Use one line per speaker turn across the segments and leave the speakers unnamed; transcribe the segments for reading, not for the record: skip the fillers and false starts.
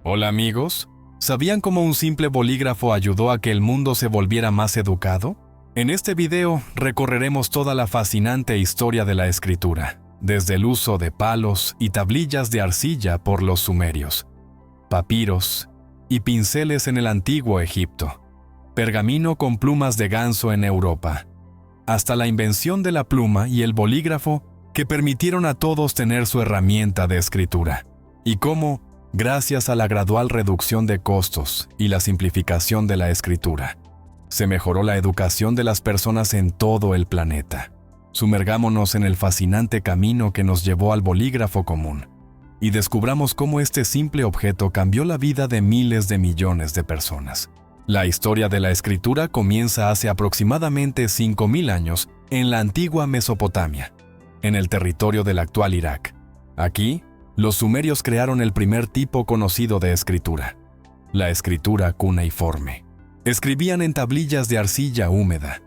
Hola amigos, ¿sabían cómo un simple bolígrafo ayudó a que el mundo se volviera más educado? En este video recorreremos toda la fascinante historia de la escritura, desde el uso de palos y tablillas de arcilla por los sumerios, papiros y pinceles en el antiguo Egipto, pergamino con plumas de ganso en Europa, hasta la invención de la pluma y el bolígrafo que permitieron a todos tener su herramienta de escritura, y cómo, gracias a la gradual reducción de costos y la simplificación de la escritura, se mejoró la educación de las personas en todo el planeta. Sumergámonos en el fascinante camino que nos llevó al bolígrafo común y descubramos cómo este simple objeto cambió la vida de miles de millones de personas. La historia de la escritura comienza hace aproximadamente 5000 años en la antigua Mesopotamia, en el territorio del actual Irak. Aquí, los sumerios crearon el primer tipo conocido de escritura, la escritura cuneiforme. Escribían en tablillas de arcilla húmeda,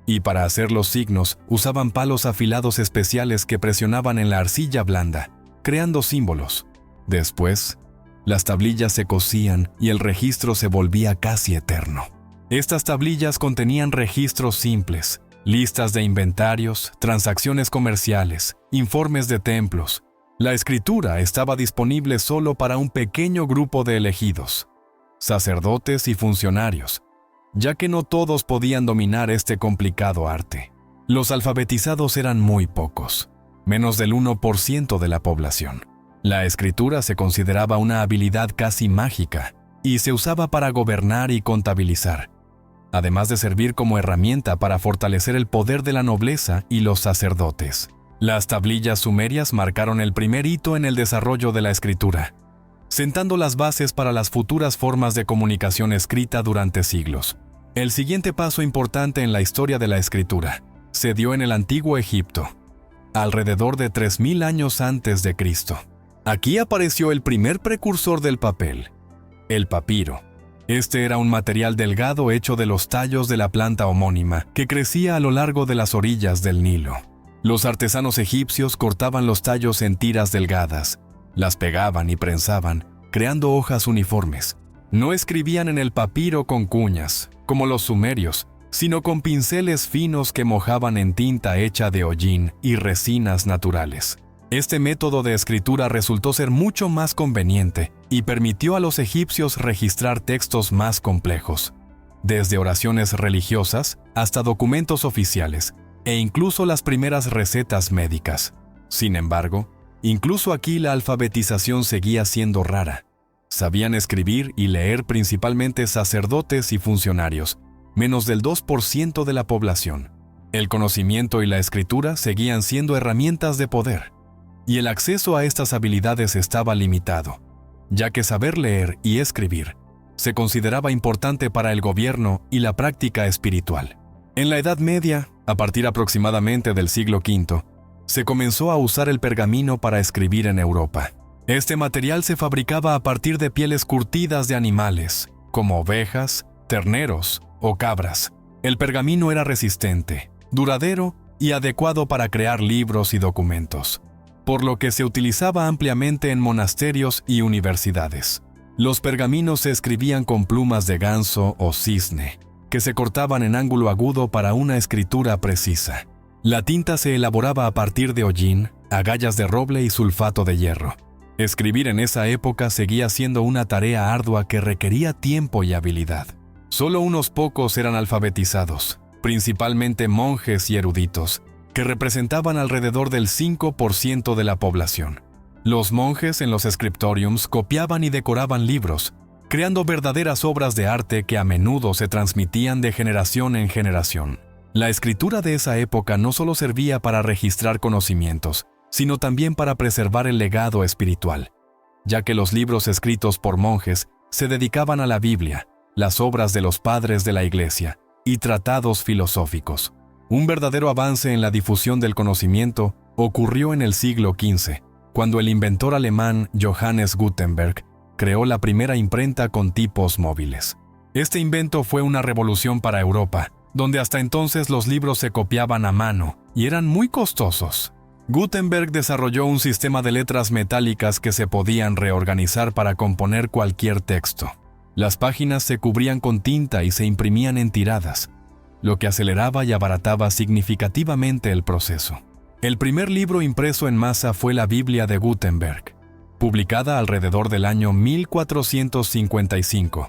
y para hacer los signos usaban palos afilados especiales que presionaban en la arcilla blanda, creando símbolos. Después, las tablillas se cosían y el registro se volvía casi eterno. Estas tablillas contenían registros simples, listas de inventarios, transacciones comerciales, informes de templos. La escritura estaba disponible solo para un pequeño grupo de elegidos, sacerdotes y funcionarios, ya que no todos podían dominar este complicado arte. Los alfabetizados eran muy pocos, menos del 1% de la población. La escritura se consideraba una habilidad casi mágica y se usaba para gobernar y contabilizar, además de servir como herramienta para fortalecer el poder de la nobleza y los sacerdotes. Las tablillas sumerias marcaron el primer hito en el desarrollo de la escritura, sentando las bases para las futuras formas de comunicación escrita durante siglos. El siguiente paso importante en la historia de la escritura se dio en el antiguo Egipto, alrededor de 3000 años antes de Cristo. Aquí apareció el primer precursor del papel, el papiro. Este era un material delgado hecho de los tallos de la planta homónima que crecía a lo largo de las orillas del Nilo. Los artesanos egipcios cortaban los tallos en tiras delgadas, las pegaban y prensaban, creando hojas uniformes. No escribían en el papiro con cuñas, como los sumerios, sino con pinceles finos que mojaban en tinta hecha de hollín y resinas naturales. Este método de escritura resultó ser mucho más conveniente y permitió a los egipcios registrar textos más complejos, desde oraciones religiosas hasta documentos oficiales, e incluso las primeras recetas médicas. Sin embargo, incluso aquí la alfabetización seguía siendo rara. Sabían escribir y leer principalmente sacerdotes y funcionarios, menos del 2% de la población. El conocimiento y la escritura seguían siendo herramientas de poder, y el acceso a estas habilidades estaba limitado, ya que saber leer y escribir se consideraba importante para el gobierno y la práctica espiritual. En la Edad Media, a partir aproximadamente del siglo V, se comenzó a usar el pergamino para escribir en Europa. Este material se fabricaba a partir de pieles curtidas de animales, como ovejas, terneros o cabras. El pergamino era resistente, duradero y adecuado para crear libros y documentos, por lo que se utilizaba ampliamente en monasterios y universidades. Los pergaminos se escribían con plumas de ganso o cisne, que se cortaban en ángulo agudo para una escritura precisa. La tinta se elaboraba a partir de hollín, agallas de roble y sulfato de hierro. Escribir en esa época seguía siendo una tarea ardua que requería tiempo y habilidad. Solo unos pocos eran alfabetizados, principalmente monjes y eruditos, que representaban alrededor del 5% de la población. Los monjes en los scriptoriums copiaban y decoraban libros, creando verdaderas obras de arte que a menudo se transmitían de generación en generación. La escritura de esa época no solo servía para registrar conocimientos, sino también para preservar el legado espiritual, ya que los libros escritos por monjes se dedicaban a la Biblia, las obras de los padres de la Iglesia y tratados filosóficos. Un verdadero avance en la difusión del conocimiento ocurrió en el siglo XV, cuando el inventor alemán Johannes Gutenberg creó la primera imprenta con tipos móviles. Este invento fue una revolución para Europa, donde hasta entonces los libros se copiaban a mano y eran muy costosos. Gutenberg desarrolló un sistema de letras metálicas que se podían reorganizar para componer cualquier texto. Las páginas se cubrían con tinta y se imprimían en tiradas, lo que aceleraba y abarataba significativamente el proceso. El primer libro impreso en masa fue la Biblia de Gutenberg, publicada alrededor del año 1455,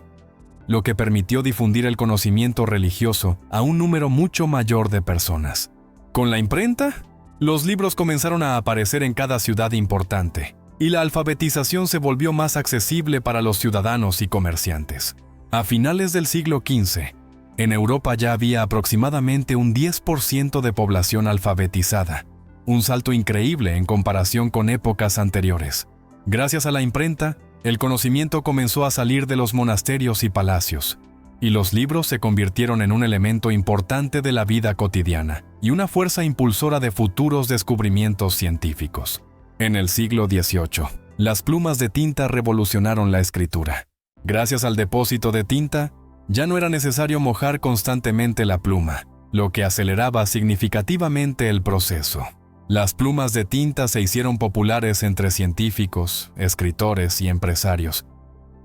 lo que permitió difundir el conocimiento religioso a un número mucho mayor de personas. Con la imprenta, los libros comenzaron a aparecer en cada ciudad importante, y la alfabetización se volvió más accesible para los ciudadanos y comerciantes. A finales del siglo XV, en Europa ya había aproximadamente un 10% de población alfabetizada, un salto increíble en comparación con épocas anteriores. Gracias a la imprenta, el conocimiento comenzó a salir de los monasterios y palacios, y los libros se convirtieron en un elemento importante de la vida cotidiana y una fuerza impulsora de futuros descubrimientos científicos. En el siglo XVIII, las plumas de tinta revolucionaron la escritura. Gracias al depósito de tinta, ya no era necesario mojar constantemente la pluma, lo que aceleraba significativamente el proceso. Las plumas de tinta se hicieron populares entre científicos, escritores y empresarios,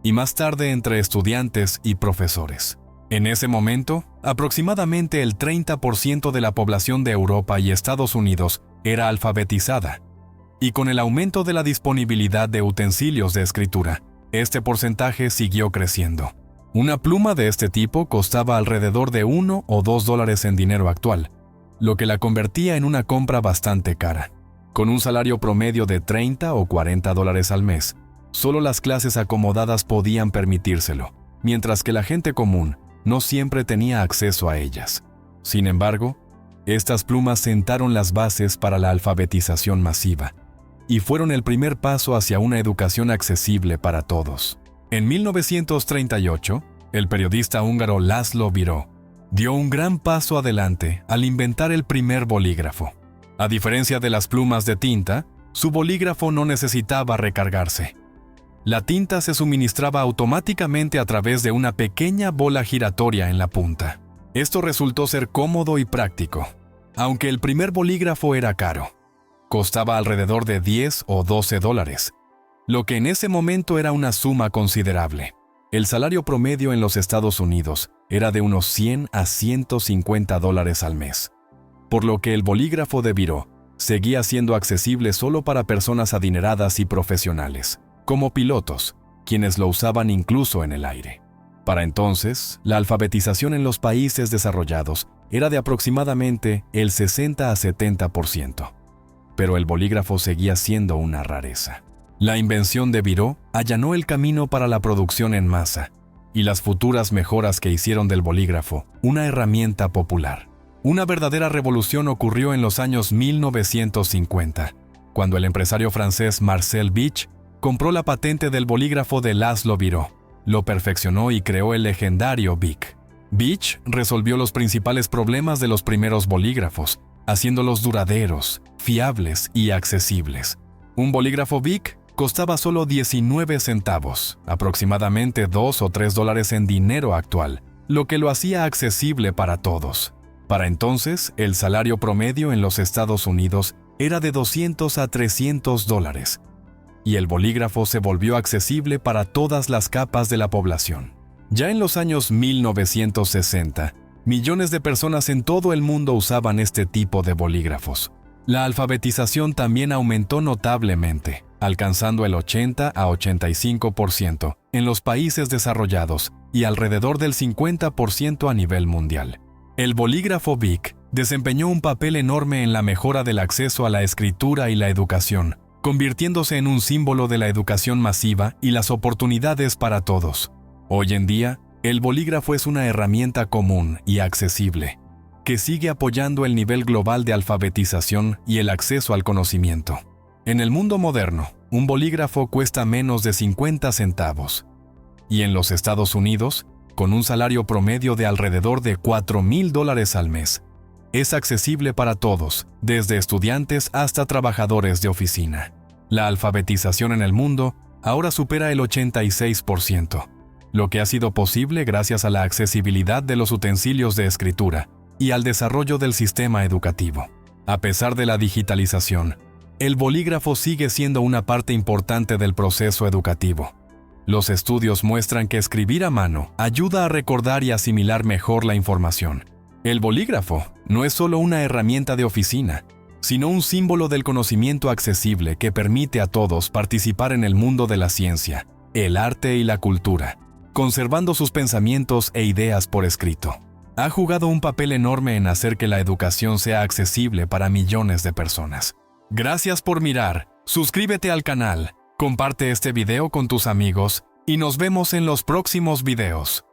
y más tarde entre estudiantes y profesores. En ese momento, aproximadamente el 30% de la población de Europa y Estados Unidos era alfabetizada, y con el aumento de la disponibilidad de utensilios de escritura, este porcentaje siguió creciendo. Una pluma de este tipo costaba alrededor de $1 o $2 en dinero actual, lo que la convertía en una compra bastante cara. Con un salario promedio de $30 o $40 al mes, solo las clases acomodadas podían permitírselo, mientras que la gente común no siempre tenía acceso a ellas. Sin embargo, estas plumas sentaron las bases para la alfabetización masiva y fueron el primer paso hacia una educación accesible para todos. En 1938, el periodista húngaro László Biró dio un gran paso adelante al inventar el primer bolígrafo. A diferencia de las plumas de tinta, su bolígrafo no necesitaba recargarse. La tinta se suministraba automáticamente a través de una pequeña bola giratoria en la punta. Esto resultó ser cómodo y práctico, aunque el primer bolígrafo era caro. Costaba alrededor de $10 o $12, lo que en ese momento era una suma considerable. El salario promedio en los Estados Unidos era de unos $100 a $150 al mes, por lo que el bolígrafo de Biró seguía siendo accesible solo para personas adineradas y profesionales, como pilotos, quienes lo usaban incluso en el aire. Para entonces, la alfabetización en los países desarrollados era de aproximadamente el 60 a 70%, pero el bolígrafo seguía siendo una rareza. La invención de Biró allanó el camino para la producción en masa y las futuras mejoras que hicieron del bolígrafo una herramienta popular. Una verdadera revolución ocurrió en los años 1950, cuando el empresario francés Marcel Bich compró la patente del bolígrafo de László Biró, lo perfeccionó y creó el legendario Bic. Bich resolvió los principales problemas de los primeros bolígrafos, haciéndolos duraderos, fiables y accesibles. Un bolígrafo Bic costaba solo 19 centavos, aproximadamente $2 o $3 en dinero actual, lo que lo hacía accesible para todos. Para entonces, el salario promedio en los Estados Unidos era de $200 a $300, y el bolígrafo se volvió accesible para todas las capas de la población. Ya en los años 1960, millones de personas en todo el mundo usaban este tipo de bolígrafos. La alfabetización también aumentó notablemente, alcanzando el 80 a 85% en los países desarrollados y alrededor del 50% a nivel mundial. El bolígrafo Bic desempeñó un papel enorme en la mejora del acceso a la escritura y la educación, convirtiéndose en un símbolo de la educación masiva y las oportunidades para todos. Hoy en día, el bolígrafo es una herramienta común y accesible, que sigue apoyando el nivel global de alfabetización y el acceso al conocimiento. En el mundo moderno, un bolígrafo cuesta menos de 50 centavos, y en los Estados Unidos, con un salario promedio de alrededor de $4,000 al mes, es accesible para todos, desde estudiantes hasta trabajadores de oficina. La alfabetización en el mundo ahora supera el 86%, lo que ha sido posible gracias a la accesibilidad de los utensilios de escritura y al desarrollo del sistema educativo. A pesar de la digitalización, el bolígrafo sigue siendo una parte importante del proceso educativo. Los estudios muestran que escribir a mano ayuda a recordar y asimilar mejor la información. El bolígrafo no es solo una herramienta de oficina, sino un símbolo del conocimiento accesible que permite a todos participar en el mundo de la ciencia, el arte y la cultura, conservando sus pensamientos e ideas por escrito. Ha jugado un papel enorme en hacer que la educación sea accesible para millones de personas. Gracias por mirar, suscríbete al canal, comparte este video con tus amigos y nos vemos en los próximos videos.